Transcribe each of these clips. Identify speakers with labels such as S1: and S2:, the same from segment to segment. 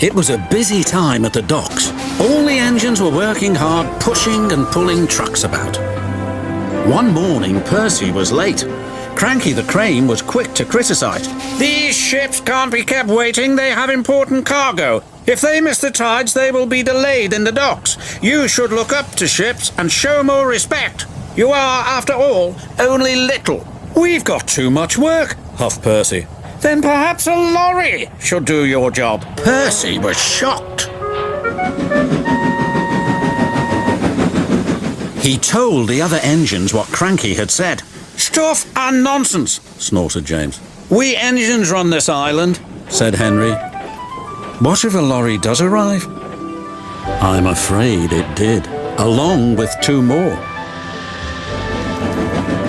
S1: It was a busy time at the docks. All the engines were working hard, pushing and pulling trucks about. One morning, Percy was late. Cranky the Crane was quick to criticise. "These ships can't be kept waiting. They have important cargo. If they miss the tides, they will be delayed in the docks. You should look up to ships and show more respect. You are, after all, only little." "We've got too much work," huffed Percy. "Then perhaps a lorry should do your job." Percy was shocked. He told the other engines what Cranky had said. "Stuff and nonsense," snorted James. "We engines run this island," said Henry. "What if a lorry does arrive?" I'm afraid it did, along with 2 more.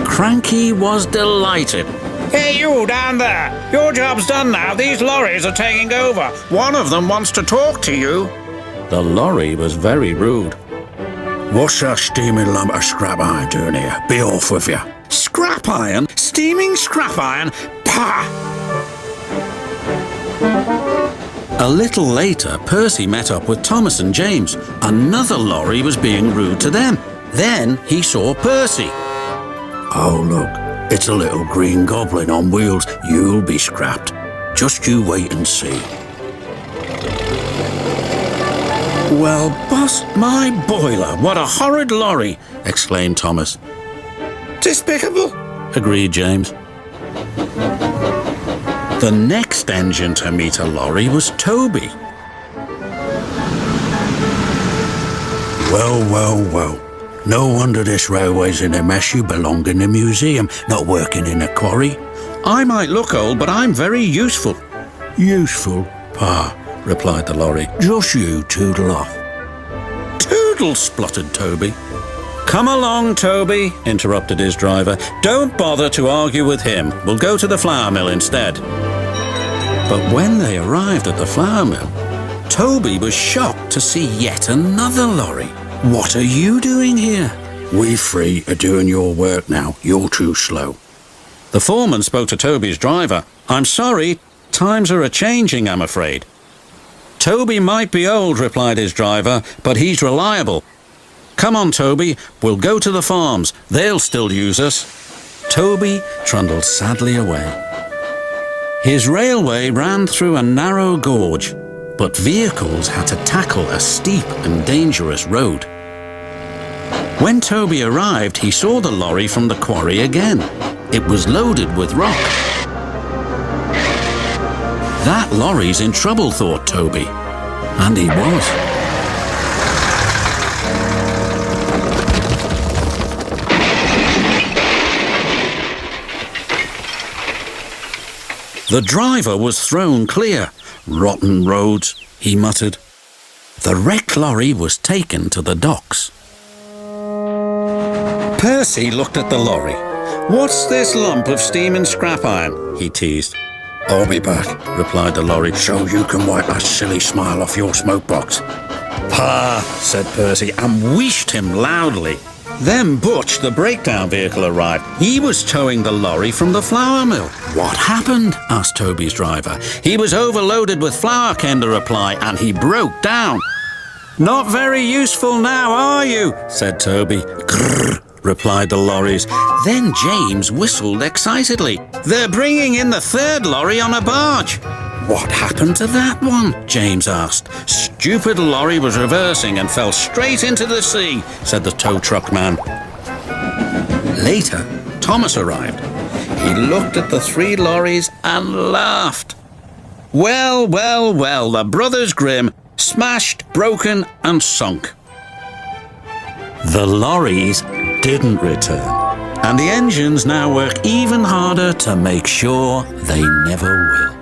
S1: Cranky was delighted. "Hey, you down there! Your job's done now. These lorries are taking over. One of them wants to talk to you." The lorry was very rude. "What's that steaming lump of scrap iron doing here? Be off with you." "Scrap iron? Steaming scrap iron? Pah!" A little later, Percy met up with Thomas and James. Another lorry was being rude to them. Then he saw Percy. "Oh, look, it's a little green goblin on wheels. You'll be scrapped. Just you wait and see." "Well, boss, my boiler, what a horrid lorry!" exclaimed Thomas. "Despicable," agreed James. The next engine to meet a lorry was Toby. "Well, well, well. No wonder this railway's in a mess. You belong in a museum, not working in a quarry." "I might look old, but I'm very useful." "Useful? Pa," replied the lorry. "Just you toodle off." "Toodle," spluttered Toby. "Come along, Toby," interrupted his driver. "Don't bother to argue with him. We'll go to the flour mill instead." But when they arrived at the flour mill, Toby was shocked to see yet another lorry. "What are you doing here?" "We free are doing your work now. You're too slow." The foreman spoke to Toby's driver. "I'm sorry, times are a-changing, I'm afraid." "Toby might be old," replied his driver, "but he's reliable. Come on, Toby, we'll go to the farms. They'll still use us." Toby trundled sadly away. His railway ran through a narrow gorge, but vehicles had to tackle a steep and dangerous road. When Toby arrived, he saw the lorry from the quarry again. It was loaded with rock. "That lorry's in trouble," thought Toby. And he was. The driver was thrown clear. "Rotten roads," he muttered. The wrecked lorry was taken to the docks. Percy looked at the lorry. "What's this lump of steaming scrap iron?" he teased. "I'll be back," replied the lorry, "so you can wipe that silly smile off your smoke box." "Pa," said Percy, and wheeshed him loudly. Then Butch, the breakdown vehicle, arrived. He was towing the lorry from the flour mill. "What happened?" asked Toby's driver. "He was overloaded with flour," came the reply, "and he broke down." "Not very useful now, are you?" said Toby. "Grrr," replied the lorries. Then James whistled excitedly. "They're bringing in the 3rd lorry on a barge." "What happened to that one?" James asked. "Stupid lorry was reversing and fell straight into the sea," said the tow truck man. Later, Thomas arrived. He looked at the 3 lorries and laughed. Well, well, well, the Brothers Grimm, smashed, broken and sunk. The lorries didn't return, and the engines now work even harder to make sure they never will.